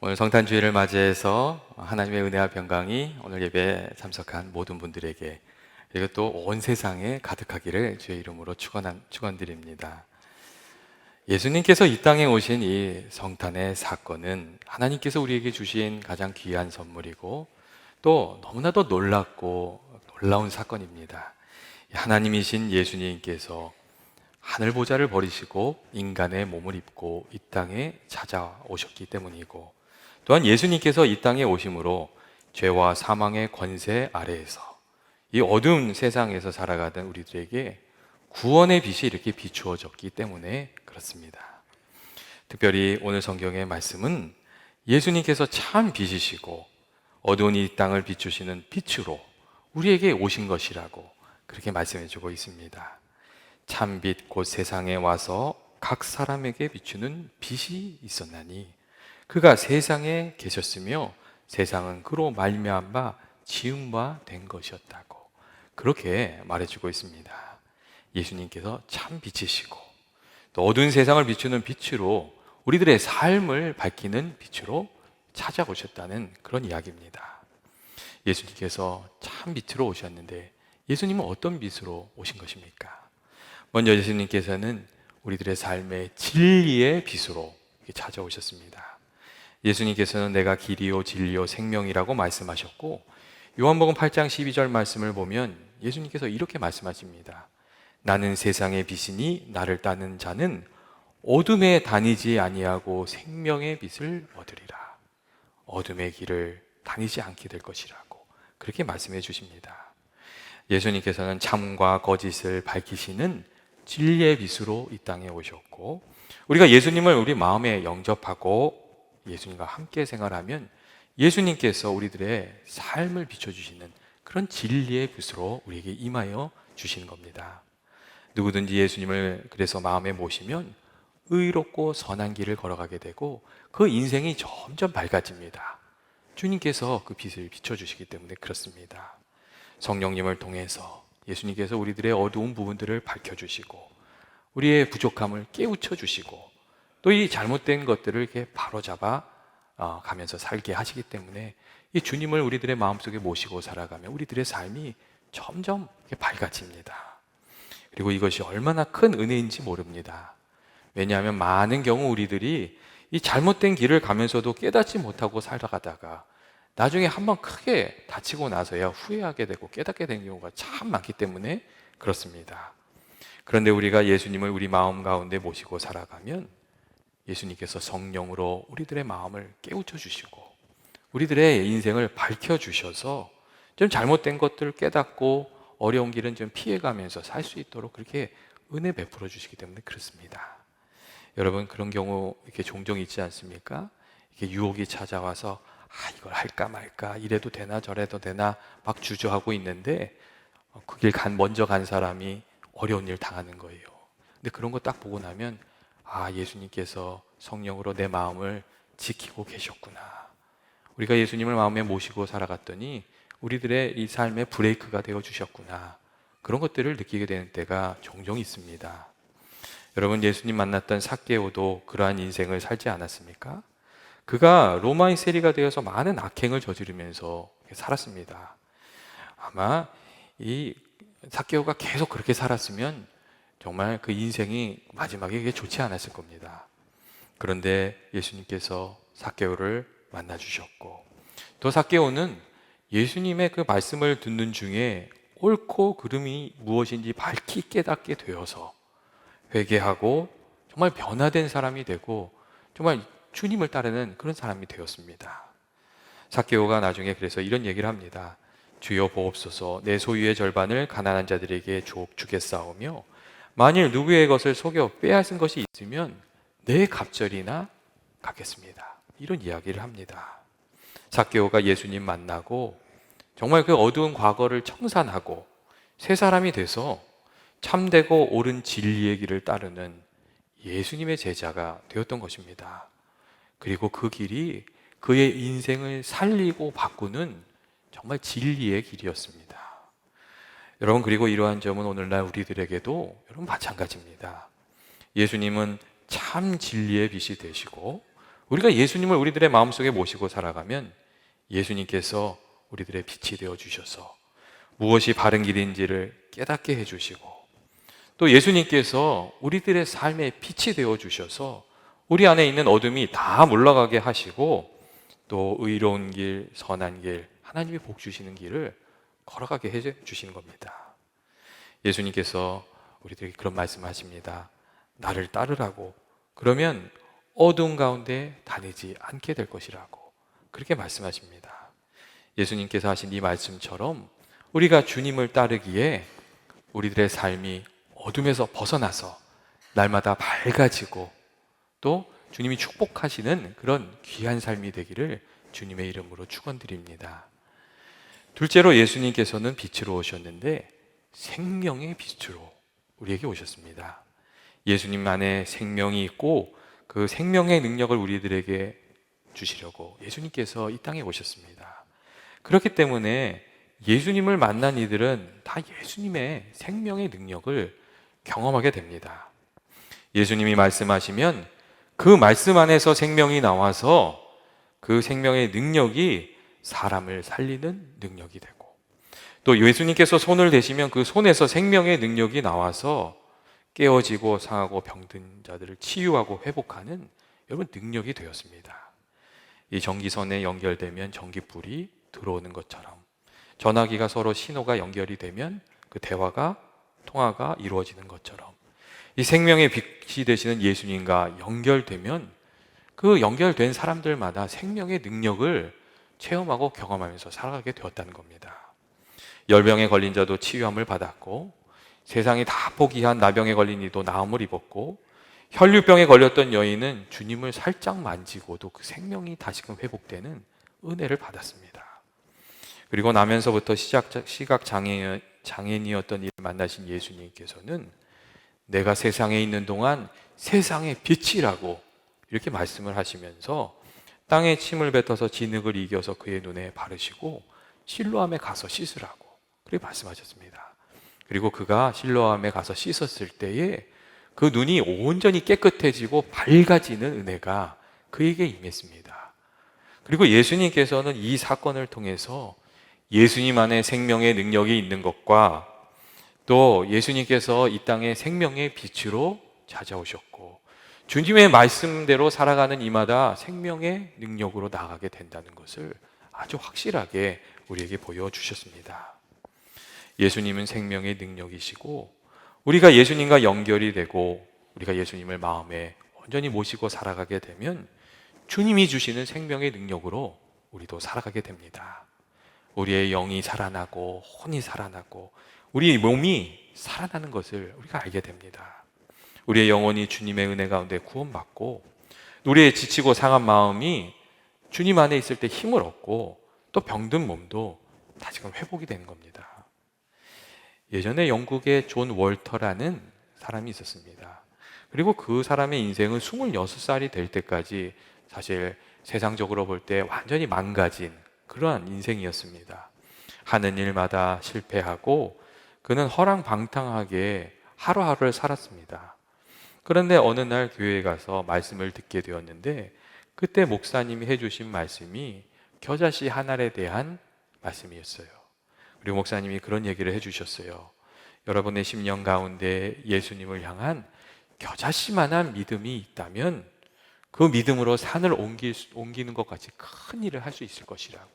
오늘 성탄주일을 맞이해서 하나님의 은혜와 평강이 오늘 예배에 참석한 모든 분들에게 그리고 또 온 세상에 가득하기를 주의 이름으로 축원드립니다. 예수님께서 이 땅에 오신 이 성탄의 사건은 하나님께서 우리에게 주신 가장 귀한 선물이고 또 너무나도 놀랍고 놀라운 사건입니다. 하나님이신 예수님께서 하늘 보좌를 버리시고 인간의 몸을 입고 이 땅에 찾아오셨기 때문이고, 또한 예수님께서 이 땅에 오심으로 죄와 사망의 권세 아래에서 이 어두운 세상에서 살아가던 우리들에게 구원의 빛이 이렇게 비추어졌기 때문에 그렇습니다. 특별히 오늘 성경의 말씀은 예수님께서 참 빛이시고 어두운 이 땅을 비추시는 빛으로 우리에게 오신 것이라고 그렇게 말씀해 주고 있습니다. 참빛 곧 세상에 와서 각 사람에게 비추는 빛이 있었나니 그가 세상에 계셨으며 세상은 그로 말미암아 지은 바 된 것이었다고 그렇게 말해주고 있습니다. 예수님께서 참 빛이시고 또 어두운 세상을 비추는 빛으로 우리들의 삶을 밝히는 빛으로 찾아오셨다는 그런 이야기입니다. 예수님께서 참 빛으로 오셨는데 예수님은 어떤 빛으로 오신 것입니까? 먼저 예수님께서는 우리들의 삶의 진리의 빛으로 찾아오셨습니다. 예수님께서는 내가 길이요 진리요 생명이라고 말씀하셨고, 요한복음 8장 12절 말씀을 보면 예수님께서 이렇게 말씀하십니다. 나는 세상의 빛이니 나를 따르는 자는 어둠에 다니지 아니하고 생명의 빛을 얻으리라. 어둠의 길을 다니지 않게 될 것이라고 그렇게 말씀해 주십니다. 예수님께서는 참과 거짓을 밝히시는 진리의 빛으로 이 땅에 오셨고, 우리가 예수님을 우리 마음에 영접하고 예수님과 함께 생활하면 예수님께서 우리들의 삶을 비춰주시는 그런 진리의 빛으로 우리에게 임하여 주시는 겁니다. 누구든지 예수님을 그래서 마음에 모시면 의롭고 선한 길을 걸어가게 되고 그 인생이 점점 밝아집니다. 주님께서 그 빛을 비춰주시기 때문에 그렇습니다. 성령님을 통해서 예수님께서 우리들의 어두운 부분들을 밝혀주시고 우리의 부족함을 깨우쳐 주시고 또 이 잘못된 것들을 이렇게 바로잡아 가면서 살게 하시기 때문에 이 주님을 우리들의 마음속에 모시고 살아가면 우리들의 삶이 점점 이렇게 밝아집니다. 그리고 이것이 얼마나 큰 은혜인지 모릅니다. 왜냐하면 많은 경우 우리들이 이 잘못된 길을 가면서도 깨닫지 못하고 살아가다가 나중에 한번 크게 다치고 나서야 후회하게 되고 깨닫게 되는 경우가 참 많기 때문에 그렇습니다. 그런데 우리가 예수님을 우리 마음 가운데 모시고 살아가면 예수님께서 성령으로 우리들의 마음을 깨우쳐 주시고 우리들의 인생을 밝혀 주셔서 좀 잘못된 것들을 깨닫고 어려운 길은 좀 피해가면서 살 수 있도록 그렇게 은혜 베풀어 주시기 때문에 그렇습니다. 여러분, 그런 경우 이렇게 종종 있지 않습니까? 이렇게 유혹이 찾아와서 이걸 할까 말까, 이래도 되나 저래도 되나 막 주저하고 있는데 그 길 먼저 간 사람이 어려운 일 당하는 거예요. 근데 그런 거 딱 보고 나면 예수님께서 성령으로 내 마음을 지키고 계셨구나. 우리가 예수님을 마음에 모시고 살아갔더니 우리들의 이 삶의 브레이크가 되어 주셨구나. 그런 것들을 느끼게 되는 때가 종종 있습니다. 여러분, 예수님 만났던 삭개오도 그러한 인생을 살지 않았습니까? 그가 로마의 세리가 되어서 많은 악행을 저지르면서 살았습니다. 아마 이 삭개오가 계속 그렇게 살았으면 정말 그 인생이 마지막에 좋지 않았을 겁니다. 그런데 예수님께서 삭개오를 만나 주셨고 또 삭개오는 예수님의 그 말씀을 듣는 중에 옳고 그름이 무엇인지 밝히 깨닫게 되어서 회개하고 정말 변화된 사람이 되고 정말 주님을 따르는 그런 사람이 되었습니다. 삭개오가 나중에 그래서 이런 얘기를 합니다. 주여 보옵소서, 내 소유의 절반을 가난한 자들에게 주겠사오며 만일 누구의 것을 속여 빼앗은 것이 있으면 내 갑절이나 갚겠습니다. 이런 이야기를 합니다. 삭개오가 예수님 만나고 정말 그 어두운 과거를 청산하고 새 사람이 돼서 참되고 옳은 진리의 길을 따르는 예수님의 제자가 되었던 것입니다. 그리고 그 길이 그의 인생을 살리고 바꾸는 정말 진리의 길이었습니다. 여러분, 그리고 이러한 점은 오늘날 우리들에게도 여러분 마찬가지입니다. 예수님은 참 진리의 빛이 되시고 우리가 예수님을 우리들의 마음속에 모시고 살아가면 예수님께서 우리들의 빛이 되어 주셔서 무엇이 바른 길인지를 깨닫게 해주시고, 또 예수님께서 우리들의 삶의 빛이 되어 주셔서 우리 안에 있는 어둠이 다 물러가게 하시고, 또 의로운 길, 선한 길, 하나님이 복 주시는 길을 걸어가게 해 주시는 겁니다. 예수님께서 우리들에게 그런 말씀하십니다. 나를 따르라고. 그러면 어두운 가운데 다니지 않게 될 것이라고 그렇게 말씀하십니다. 예수님께서 하신 이 말씀처럼 우리가 주님을 따르기에 우리들의 삶이 어둠에서 벗어나서 날마다 밝아지고, 또 주님이 축복하시는 그런 귀한 삶이 되기를 주님의 이름으로 축원드립니다. 둘째로, 예수님께서는 빛으로 오셨는데 생명의 빛으로 우리에게 오셨습니다. 예수님 안에 생명이 있고 그 생명의 능력을 우리들에게 주시려고 예수님께서 이 땅에 오셨습니다. 그렇기 때문에 예수님을 만난 이들은 다 예수님의 생명의 능력을 경험하게 됩니다. 예수님이 말씀하시면 그 말씀 안에서 생명이 나와서 그 생명의 능력이 사람을 살리는 능력이 되고, 또 예수님께서 손을 대시면 그 손에서 생명의 능력이 나와서 깨어지고 상하고 병든 자들을 치유하고 회복하는 여러분 능력이 되었습니다. 이 전기선에 연결되면 전기불이 들어오는 것처럼, 전화기가 서로 신호가 연결이 되면 그 대화가 통화가 이루어지는 것처럼, 이 생명의 빛이 되시는 예수님과 연결되면 그 연결된 사람들마다 생명의 능력을 체험하고 경험하면서 살아가게 되었다는 겁니다. 열병에 걸린 자도 치유함을 받았고, 세상이 다 포기한 나병에 걸린 이도 나음을 입었고, 혈류병에 걸렸던 여인은 주님을 살짝 만지고도 그 생명이 다시금 회복되는 은혜를 받았습니다. 그리고 나면서부터 시각 장애인이었던 이를 만나신 예수님께서는 내가 세상에 있는 동안 세상의 빛이라고 이렇게 말씀을 하시면서 땅에 침을 뱉어서 진흙을 이겨서 그의 눈에 바르시고 실로암에 가서 씻으라고 그렇게 말씀하셨습니다. 그리고 그가 실로암에 가서 씻었을 때에 그 눈이 온전히 깨끗해지고 밝아지는 은혜가 그에게 임했습니다. 그리고 예수님께서는 이 사건을 통해서 예수님 안에 생명의 능력이 있는 것과, 또 예수님께서 이 땅에 생명의 빛으로 찾아오셨고 주님의 말씀대로 살아가는 이마다 생명의 능력으로 나아가게 된다는 것을 아주 확실하게 우리에게 보여주셨습니다. 예수님은 생명의 능력이시고, 우리가 예수님과 연결이 되고 우리가 예수님을 마음에 온전히 모시고 살아가게 되면 주님이 주시는 생명의 능력으로 우리도 살아가게 됩니다. 우리의 영이 살아나고 혼이 살아나고 우리 몸이 살아나는 것을 우리가 알게 됩니다. 우리의 영혼이 주님의 은혜 가운데 구원받고, 우리의 지치고 상한 마음이 주님 안에 있을 때 힘을 얻고, 또 병든 몸도 다시금 회복이 되는 겁니다. 예전에 영국의 존 월터라는 사람이 있었습니다. 그리고 그 사람의 인생은 26살이 될 때까지 사실 세상적으로 볼 때 완전히 망가진 그러한 인생이었습니다. 하는 일마다 실패하고 그는 허랑방탕하게 하루하루를 살았습니다. 그런데 어느 날 교회에 가서 말씀을 듣게 되었는데, 그때 목사님이 해주신 말씀이 겨자씨 한 알에 대한 말씀이었어요. 그리고 목사님이 그런 얘기를 해주셨어요. 여러분의 심령 가운데 예수님을 향한 겨자씨만한 믿음이 있다면 그 믿음으로 산을 옮기는 것 같이 큰 일을 할 수 있을 것이라고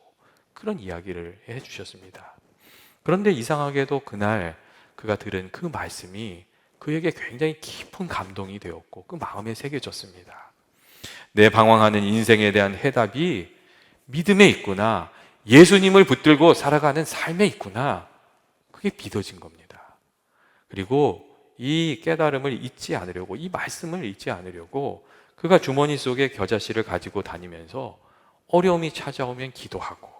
그런 이야기를 해주셨습니다. 그런데 이상하게도 그날 그가 들은 그 말씀이 그에게 굉장히 깊은 감동이 되었고 그 마음에 새겨졌습니다. 내 방황하는 인생에 대한 해답이 믿음에 있구나, 예수님을 붙들고 살아가는 삶에 있구나, 그게 믿어진 겁니다. 그리고 이 깨달음을 잊지 않으려고, 이 말씀을 잊지 않으려고 그가 주머니 속에 겨자씨를 가지고 다니면서 어려움이 찾아오면 기도하고,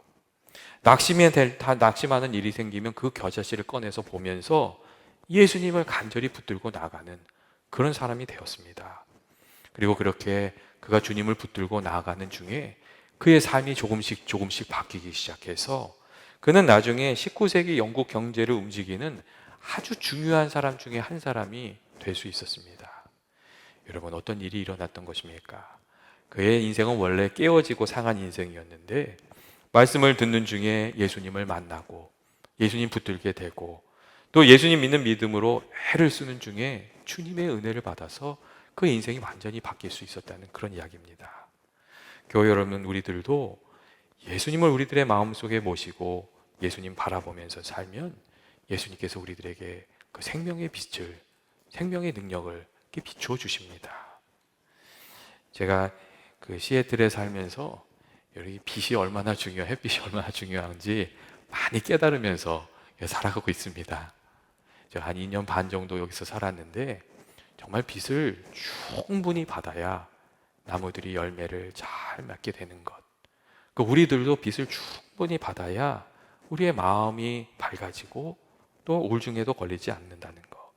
낙심하는 일이 생기면 그 겨자씨를 꺼내서 보면서 예수님을 간절히 붙들고 나아가는 그런 사람이 되었습니다. 그리고 그렇게 그가 주님을 붙들고 나아가는 중에 그의 삶이 조금씩 바뀌기 시작해서 그는 나중에 19세기 영국 경제를 움직이는 아주 중요한 사람 중에 한 사람이 될 수 있었습니다. 여러분, 어떤 일이 일어났던 것입니까? 그의 인생은 원래 깨어지고 상한 인생이었는데 말씀을 듣는 중에 예수님을 만나고 예수님 붙들게 되고 또 예수님 믿는 믿음으로 애를 쓰는 중에 주님의 은혜를 받아서 그 인생이 완전히 바뀔 수 있었다는 그런 이야기입니다. 교회 여러분, 우리들도 예수님을 우리들의 마음속에 모시고 예수님 바라보면서 살면 예수님께서 우리들에게 그 생명의 빛을, 생명의 능력을 이렇게 비추어 주십니다. 제가 그 시애틀에 살면서 여기 빛이 얼마나 햇빛이 얼마나 중요한지 많이 깨달으면서 살아가고 있습니다. 제가 한 2년 반 정도 여기서 살았는데 정말 빛을 충분히 받아야 나무들이 열매를 잘 맺게 되는 것. 우리들도 빛을 충분히 받아야 우리의 마음이 밝아지고 또 우울증에도 걸리지 않는다는 것.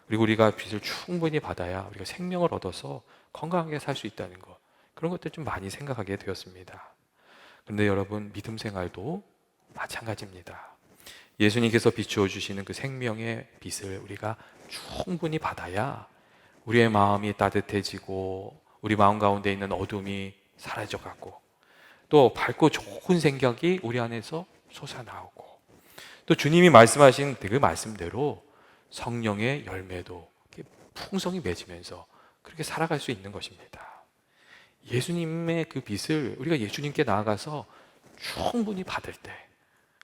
그리고 우리가 빛을 충분히 받아야 우리가 생명을 얻어서 건강하게 살 수 있다는 것. 그런 것들 좀 많이 생각하게 되었습니다. 그런데 여러분, 믿음 생활도 마찬가지입니다. 예수님께서 비추어 주시는 그 생명의 빛을 우리가 충분히 받아야 우리의 마음이 따뜻해지고 우리 마음 가운데 있는 어둠이 사라져가고 또 밝고 좋은 생각이 우리 안에서 솟아나오고 또 주님이 말씀하신 그 말씀대로 성령의 열매도 풍성히 맺으면서 그렇게 살아갈 수 있는 것입니다. 예수님의 그 빛을 우리가 예수님께 나아가서 충분히 받을 때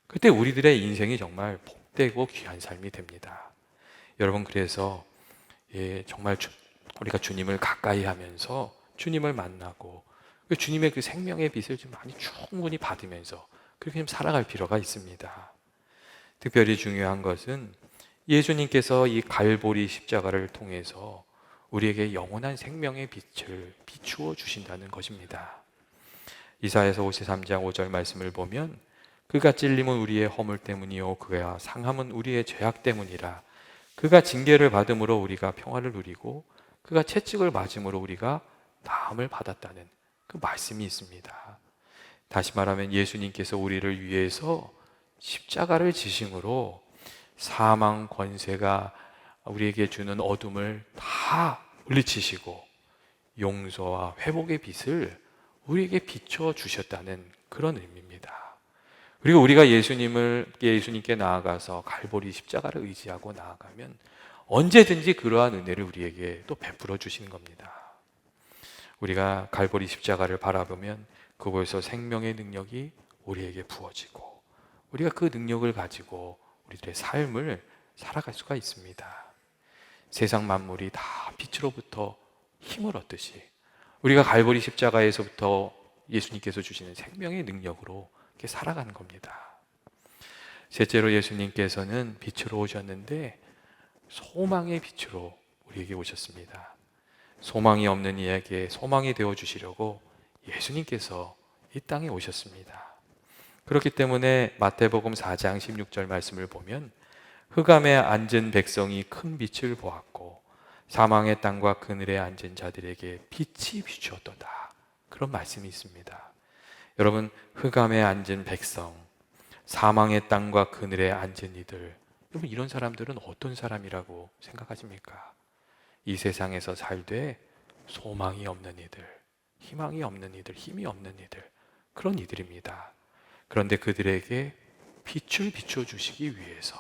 그때 우리들의 인생이 정말 복되고 귀한 삶이 됩니다. 여러분, 그래서 정말 우리가 주님을 가까이 하면서 주님을 만나고 주님의 그 생명의 빛을 좀 많이 충분히 받으면서 그렇게 좀 살아갈 필요가 있습니다. 특별히 중요한 것은 예수님께서 이 갈보리 십자가를 통해서 우리에게 영원한 생명의 빛을 비추어 주신다는 것입니다. 이사야서 53장 5절 말씀을 보면 그가 찔림은 우리의 허물 때문이요 그가 상함은 우리의 죄악 때문이라. 그가 징계를 받음으로 우리가 평화를 누리고 그가 채찍을 맞음으로 우리가 나음을 받았다는 그 말씀이 있습니다. 다시 말하면 예수님께서 우리를 위해서 십자가를 지심으로 사망 권세가 우리에게 주는 어둠을 다 물리치시고 용서와 회복의 빛을 우리에게 비춰 주셨다는 그런 의미입니다. 그리고 우리가 예수님께 나아가서 갈보리 십자가를 의지하고 나아가면 언제든지 그러한 은혜를 우리에게 또 베풀어 주시는 겁니다. 우리가 갈보리 십자가를 바라보면 그곳에서 생명의 능력이 우리에게 부어지고 우리가 그 능력을 가지고 우리들의 삶을 살아갈 수가 있습니다. 세상 만물이 다 빛으로부터 힘을 얻듯이 우리가 갈보리 십자가에서부터 예수님께서 주시는 생명의 능력으로 이렇게 살아가는 겁니다. 셋째로 예수님께서는 빛으로 오셨는데 소망의 빛으로 우리에게 오셨습니다. 소망이 없는 이에게 소망이 되어주시려고 예수님께서 이 땅에 오셨습니다. 그렇기 때문에 마태복음 4장 16절 말씀을 보면 흑암에 앉은 백성이 큰 빛을 보았고 사망의 땅과 그늘에 앉은 자들에게 빛이 비추었도다. 그런 말씀이 있습니다. 여러분, 흑암에 앉은 백성, 사망의 땅과 그늘에 앉은 이들, 여러분 이런 사람들은 어떤 사람이라고 생각하십니까? 이 세상에서 살되 소망이 없는 이들, 희망이 없는 이들, 힘이 없는 이들, 그런 이들입니다. 그런데 그들에게 빛을 비춰주시기 위해서,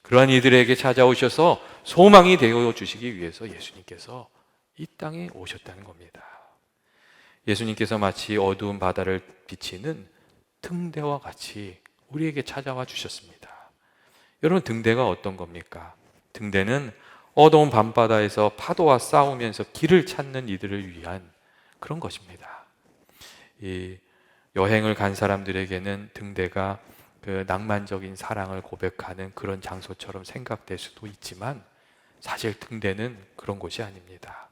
그러한 이들에게 찾아오셔서 소망이 되어 주시기 위해서 예수님께서 이 땅에 오셨다는 겁니다. 예수님께서 마치 어두운 바다를 비치는 등대와 같이 우리에게 찾아와 주셨습니다. 여러분, 등대가 어떤 겁니까? 등대는 어두운 밤바다에서 파도와 싸우면서 길을 찾는 이들을 위한 그런 것입니다. 이 여행을 간 사람들에게는 등대가 그 낭만적인 사랑을 고백하는 그런 장소처럼 생각될 수도 있지만 사실 등대는 그런 곳이 아닙니다.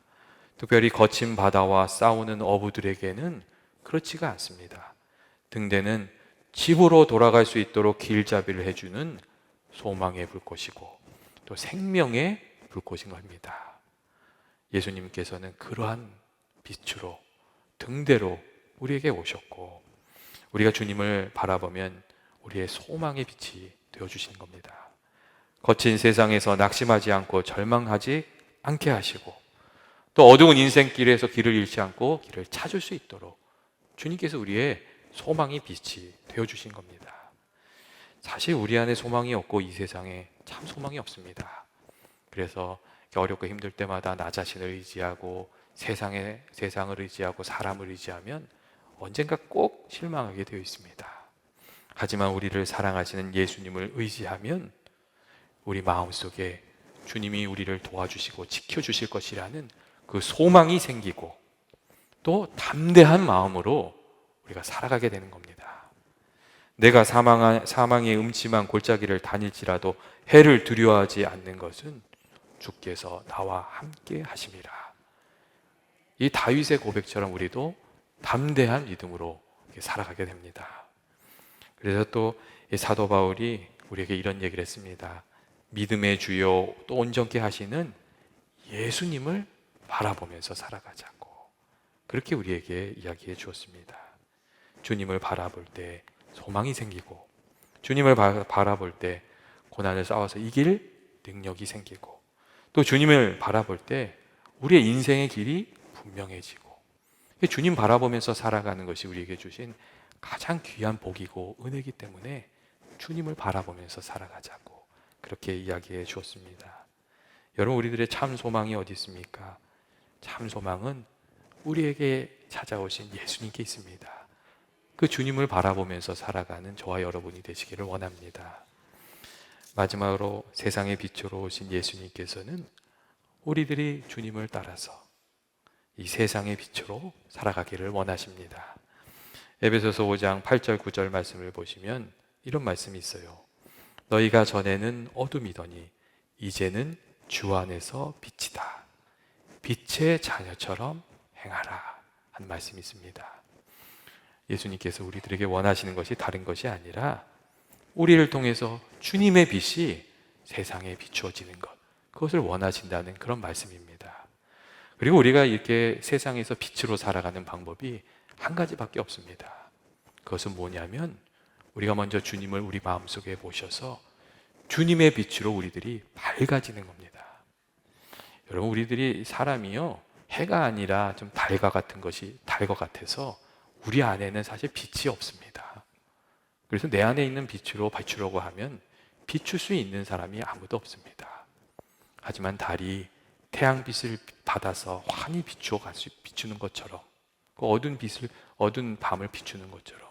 특별히 거친 바다와 싸우는 어부들에게는 그렇지가 않습니다. 등대는 집으로 돌아갈 수 있도록 길잡이를 해주는 소망의 불꽃이고 또 생명의 불꽃인 겁니다. 예수님께서는 그러한 빛으로 등대로 우리에게 오셨고 우리가 주님을 바라보면 우리의 소망의 빛이 되어주시는 겁니다. 거친 세상에서 낙심하지 않고 절망하지 않게 하시고 또 어두운 인생길에서 길을 잃지 않고 길을 찾을 수 있도록 주님께서 우리의 소망이 빛이 되어주신 겁니다. 사실 우리 안에 소망이 없고 이 세상에 참 소망이 없습니다. 그래서 어렵고 힘들 때마다 나 자신을 의지하고 세상을 의지하고 사람을 의지하면 언젠가 꼭 실망하게 되어 있습니다. 하지만 우리를 사랑하시는 예수님을 의지하면 우리 마음속에 주님이 우리를 도와주시고 지켜주실 것이라는 그 소망이 생기고 또 담대한 마음으로 우리가 살아가게 되는 겁니다. 내가 사망의 음침한 골짜기를 다닐지라도 해를 두려워하지 않는 것은 주께서 나와 함께 하심이라. 이 다윗의 고백처럼 우리도 담대한 믿음으로 살아가게 됩니다. 그래서 또 사도 바울이 우리에게 이런 얘기를 했습니다. 믿음의 주요 또 온전케 하시는 예수님을 바라보면서 살아가자고, 그렇게 우리에게 이야기해 주었습니다. 주님을 바라볼 때 소망이 생기고, 주님을 바라볼 때 고난을 싸워서 이길 능력이 생기고, 또 주님을 바라볼 때 우리의 인생의 길이 분명해지고, 주님 바라보면서 살아가는 것이 우리에게 주신 가장 귀한 복이고 은혜이기 때문에 주님을 바라보면서 살아가자고 그렇게 이야기해 주었습니다. 여러분, 우리들의 참 소망이 어디 있습니까? 참 소망은 우리에게 찾아오신 예수님께 있습니다. 그 주님을 바라보면서 살아가는 저와 여러분이 되시기를 원합니다. 마지막으로 세상의 빛으로 오신 예수님께서는 우리들이 주님을 따라서 이 세상의 빛으로 살아가기를 원하십니다. 에베소서 5장 8절 9절 말씀을 보시면 이런 말씀이 있어요. 너희가 전에는 어둠이더니 이제는 주 안에서 빛이다. 빛의 자녀처럼 행하라 한 말씀이 있습니다. 예수님께서 우리들에게 원하시는 것이 다른 것이 아니라 우리를 통해서 주님의 빛이 세상에 비추어지는 것, 그것을 원하신다는 그런 말씀입니다. 그리고 우리가 이렇게 세상에서 빛으로 살아가는 방법이 한 가지밖에 없습니다. 그것은 뭐냐면 우리가 먼저 주님을 우리 마음속에 모셔서 주님의 빛으로 우리들이 밝아지는 겁니다. 여러분, 우리들이 사람이요, 해가 아니라 좀 달과 같은 것이 달 것 같아서 우리 안에는 사실 빛이 없습니다. 그래서 내 안에 있는 빛으로 비추려고 하면 비출 수 있는 사람이 아무도 없습니다. 하지만 달이 태양빛을 받아서 환히 비추는 것처럼, 그 어두운 밤을 비추는 것처럼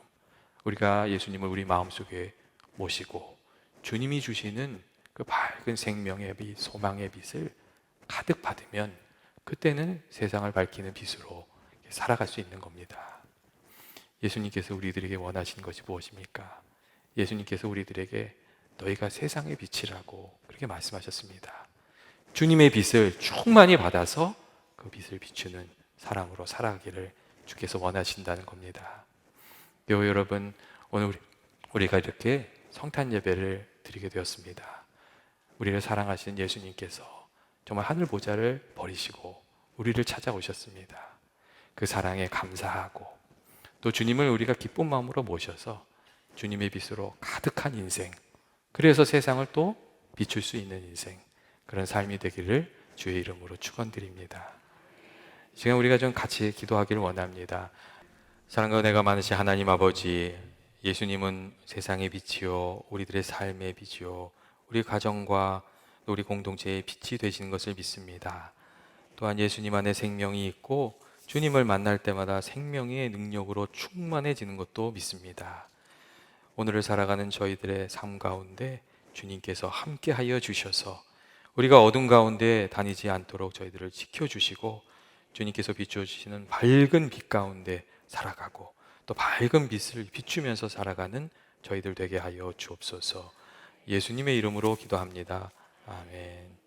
우리가 예수님을 우리 마음속에 모시고 주님이 주시는 그 밝은 생명의 빛, 소망의 빛을 가득 받으면 그때는 세상을 밝히는 빛으로 살아갈 수 있는 겁니다. 예수님께서 우리들에게 원하시는 것이 무엇입니까? 예수님께서 우리들에게 너희가 세상의 빛이라고 그렇게 말씀하셨습니다. 주님의 빛을 충만히 받아서 그 빛을 비추는 사람으로 살아가기를 주께서 원하신다는 겁니다. 여러분, 오늘 우리가 이렇게 성탄 예배를 드리게 되었습니다. 우리를 사랑하시는 예수님께서 정말 하늘 보좌를 버리시고 우리를 찾아오셨습니다. 그 사랑에 감사하고 또 주님을 우리가 기쁜 마음으로 모셔서 주님의 빛으로 가득한 인생, 그래서 세상을 또 비출 수 있는 인생, 그런 삶이 되기를 주의 이름으로 축원드립니다. 지금 우리가 좀 같이 기도하기를 원합니다. 사랑과 은혜가 많으신 하나님 아버지, 예수님은 세상의 빛이요 우리들의 삶의 빛이요 우리 가정과 우리 공동체의 빛이 되시는 것을 믿습니다. 또한 예수님 안에 생명이 있고 주님을 만날 때마다 생명의 능력으로 충만해지는 것도 믿습니다. 오늘을 살아가는 저희들의 삶 가운데 주님께서 함께하여 주셔서 우리가 어둠 가운데 다니지 않도록 저희들을 지켜주시고 주님께서 비춰주시는 밝은 빛 가운데 살아가고 또 밝은 빛을 비추면서 살아가는 저희들 되게 하여 주옵소서. 예수님의 이름으로 기도합니다. 아멘.